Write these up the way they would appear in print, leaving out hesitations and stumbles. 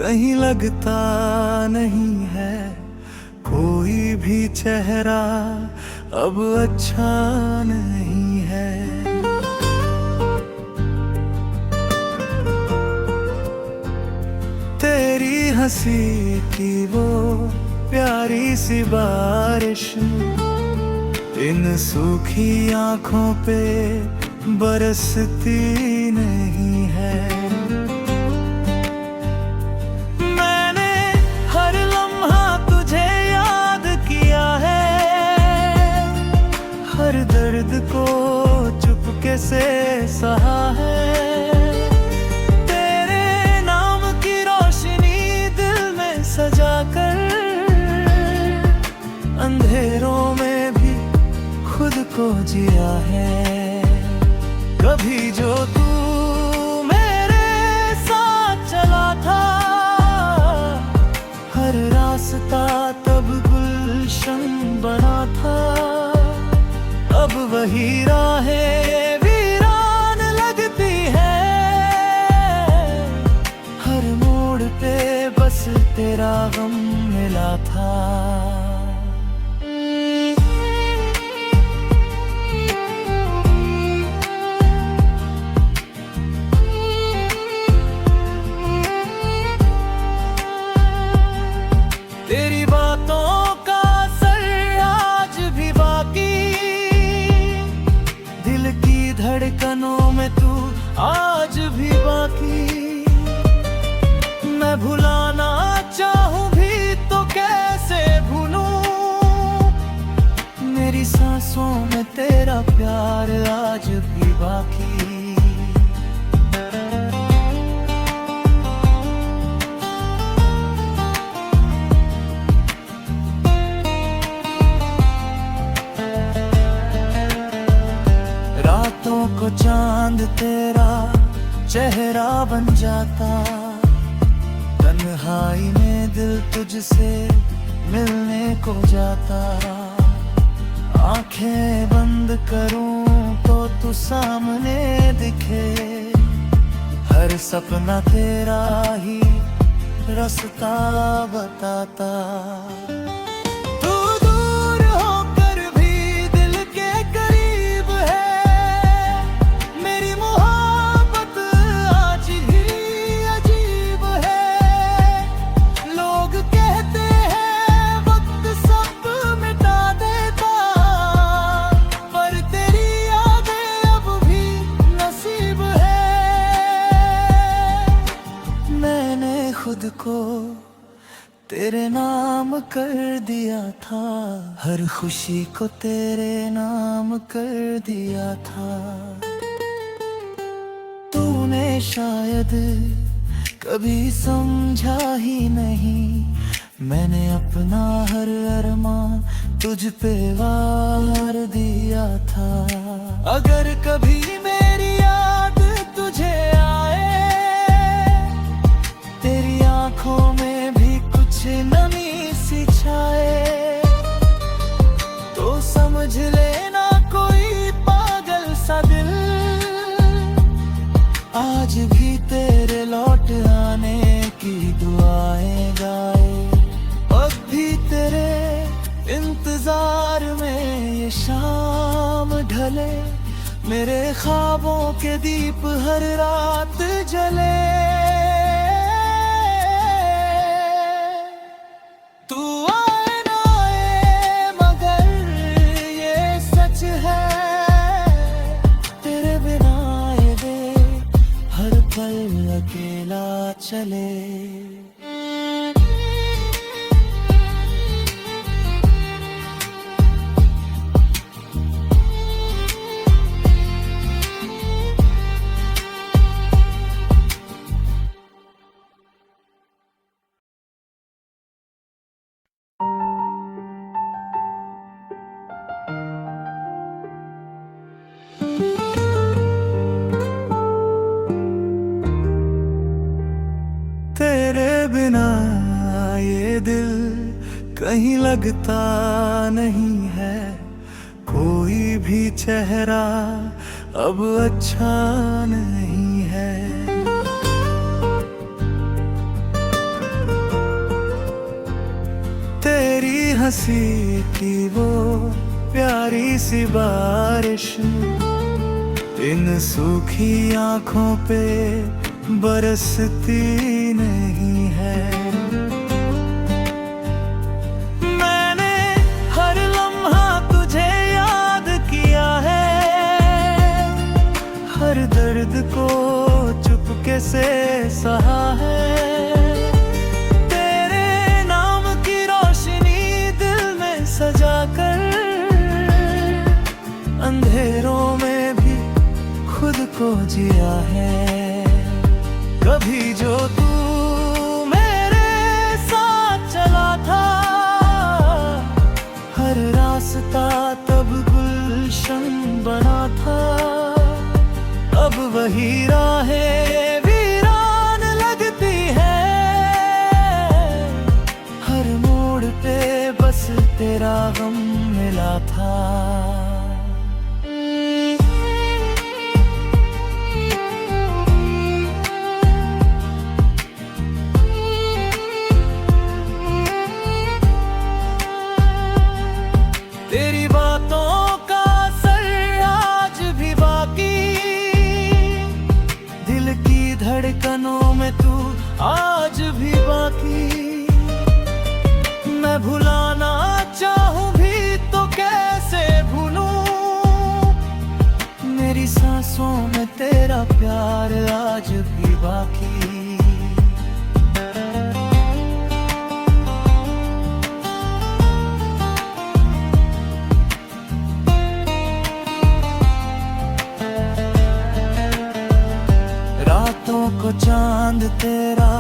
कहीं लगता नहीं है कोई भी चेहरा अब अच्छा नहीं है। तेरी हंसी की वो प्यारी सी बारिश इन सूखी आंखों पे बरसती नहीं है। मैंने हर लम्हा तुझे याद किया है, हर दर्द को चुपके से सहा है। तेरे नाम की रोशनी दिल में सजा कर अंधेरों में भी खुद को जिया है। कभी जो तू मेरे साथ चला था, हर रास्ता तब गुलशन बना था। अब वही राहें वीरान लगती है, हर मोड़ पे बस तेरा गम मिला था। तेरी बातों का असर आज भी बाकी, दिल की धड़कनों में तू आज भी बाकी। मैं भुलाना चाहूं भी तो कैसे भूलूं, मेरी सांसों में तेरा प्यार आज भी बाकी। रातों को चांद तेरा चेहरा बन जाता, तन्हाई में दिल तुझसे मिलने को जाता। आंखें बंद करूं तो तू सामने दिखे, हर सपना तेरा ही रास्ता बताता। खुद को तेरे नाम कर दिया था, हर खुशी को तेरे नाम कर दिया था। तूने शायद कभी समझा ही नहीं, मैंने अपना हर अरमान तुझ पे वार दिया था। अगर कभी मेरी याद तुझे आए, तेरी आंखों में भी कुछ नमी सी छाए, तो समझ लेना कोई पागल सा दिल आज भी तेरे लौट आने की दुआएं गाए। अब भी तेरे इंतजार में ये शाम ढले, मेरे ख्वाबों के दीप हर रात जले। अकेला चले बिना ये दिल कहीं लगता नहीं है, कोई भी चेहरा अब अच्छा नहीं है। हंसी की वो प्यारी सी बारिश इन सूखी आंखों पे बरसती नहीं है। मैंने हर लम्हा तुझे याद किया है, हर दर्द को चुपके से सहा है। तेरे नाम की रोशनी दिल में सजा कर अंधेरों में भी खुद को जिया है। कभी जो तू मेरे साथ चला था, हर रास्ता तब गुलशन बना था। अब वही राहें वीरान लगती है, हर मोड़ पे बस तेरा गम मिला था। तेरी बातों का असर आज भी बाकी, दिल की धड़कनों में तू आज भी बाकी। मैं भुलाना चाहूं भी तो कैसे भूलूं, मेरी सांसों में तेरा प्यार आज भी बाकी। रातों को चांद तेरा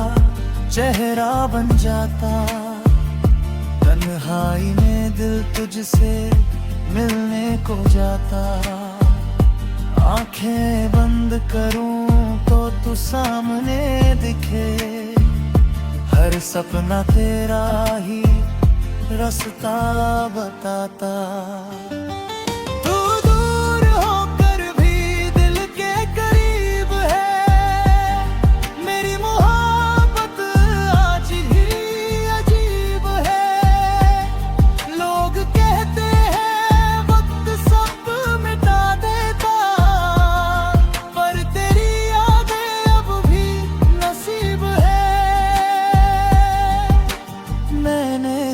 चेहरा बन जाता, तन्हाई में दिल तुझसे मिलने को जाता। आंखें बंद करूं तो तू सामने दिखे, हर सपना तेरा ही रास्ता बताता।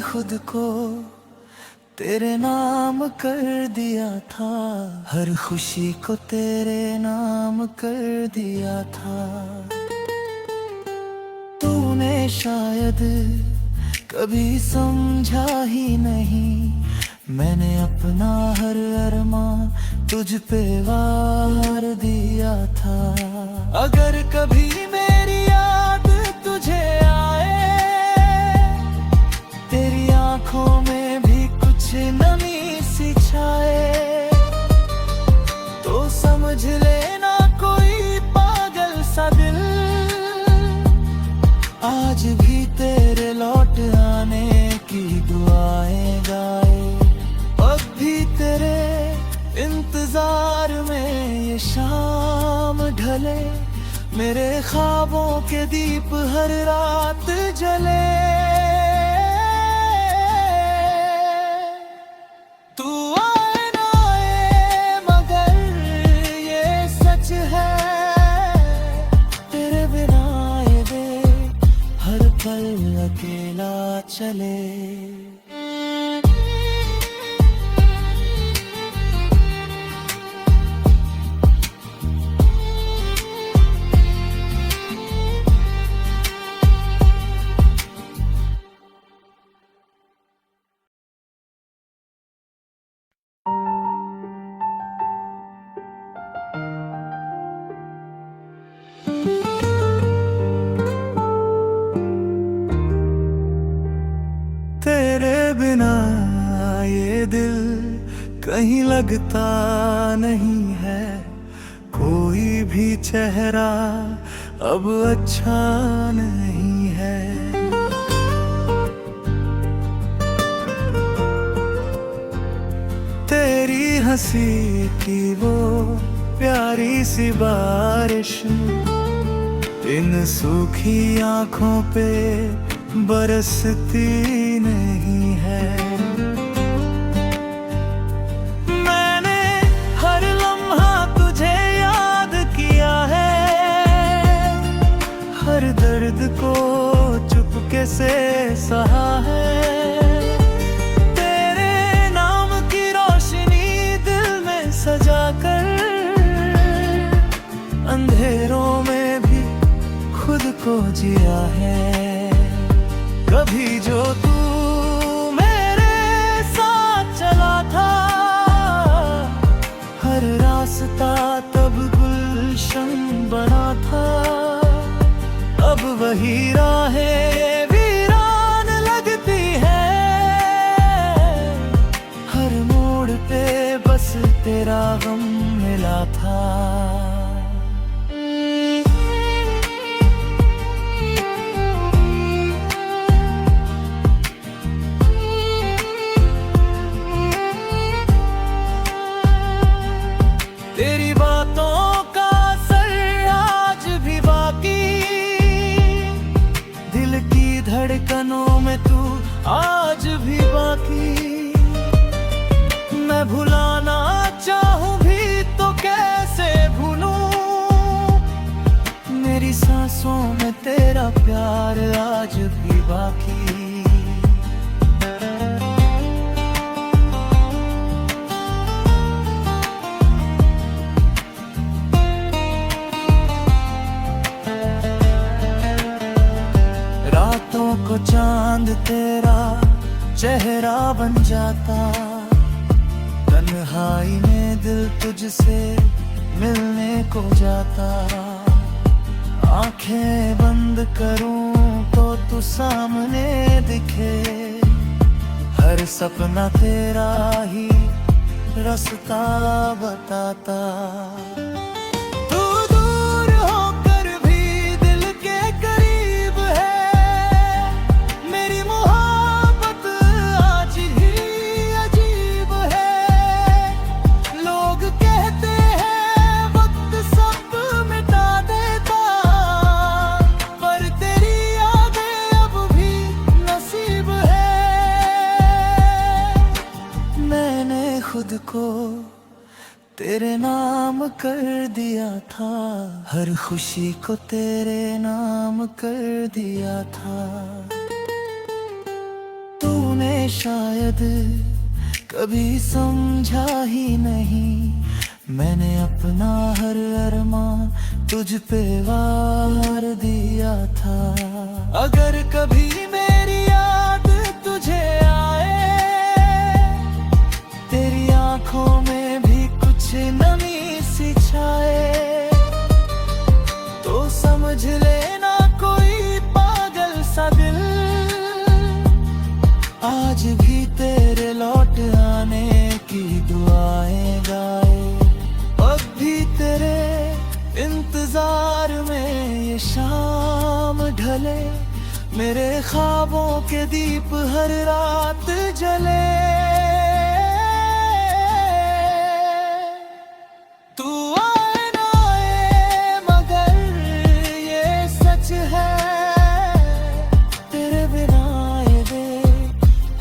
खुद को तेरे नाम कर दिया था, हर खुशी को तेरे नाम कर दिया था। तूने शायद कभी समझा ही नहीं, मैंने अपना हर अरमां तुझ पे वार दिया था। अगर कभी मेरी याद तुझे आए, तेरी आंखों में भी कुछ नमी सी छाए, तो समझ लेना कोई पागल सा दिल आज भी तेरे लौट आने की दुआएं गाए। अब भी तेरे इंतजार में ये शाम ढले, मेरे ख्वाबों के दीप हर रात जले। अकेला चले तेरे बिना ये दिल कहीं लगता नहीं है, कोई भी चेहरा अब अच्छा नहीं है। तेरी हंसी की वो प्यारी सी बारिश इन सूखी आंखों पे बरसती नहीं है। को चुपके से सहा है। तेरे नाम की रोशनी दिल में सजा कर अंधेरों में भी खुद को जिया है। कभी जो तू मेरे साथ चला था, हर रास्ता तब गुलशन बना था। अब वही राहें वीरान लगती है, हर मोड़ पे बस तेरा गम मिला था। तेरी बातों का असर आज भी बाकी, दिल की धड़कनों में तू आज भी बाकी। मैं भुलाना चाहूं भी तो कैसे भूलूं, मेरी सांसों में तेरा प्यार आज भी बाकी। रातों को चांद तेरा चेहरा बन जाता, तन्हाई में दिल तुझसे मिलने को जाता। आंखें बंद करूं तो तू सामने दिखे, हर सपना तेरा ही रास्ता बताता। तू दूर होकर भी दिल के करीब है, मेरी मोहब्बत आज ही अजीब है। लोग कहते हैं वक्त सब मिटा देता, पर तेरी यादें अब भी नसीब है। मैंने खुद को तेरे नाम कर दिया था, हर खुशी को तेरे नाम कर दिया था। तूने शायद कभी समझा ही नहीं, मैंने अपना हर अरमान तुझ पे वार दिया था। अगर कभी मेरी याद तुझे आए, तेरी आंखों में भी कुछ नमी सी छाए, तो समझ लेना कोई पागल सा दिल आज भी तेरे लौट आने की दुआएं गाए। अब भी तेरे इंतजार में ये शाम ढले, मेरे ख्वाबों के दीप हर रात जले। तू आए ना आए मगर ये सच है, तेरे बिना ये दिल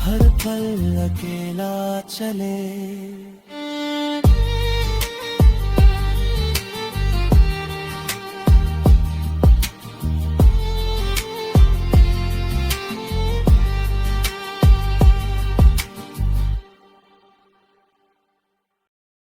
हर पल अकेला चले।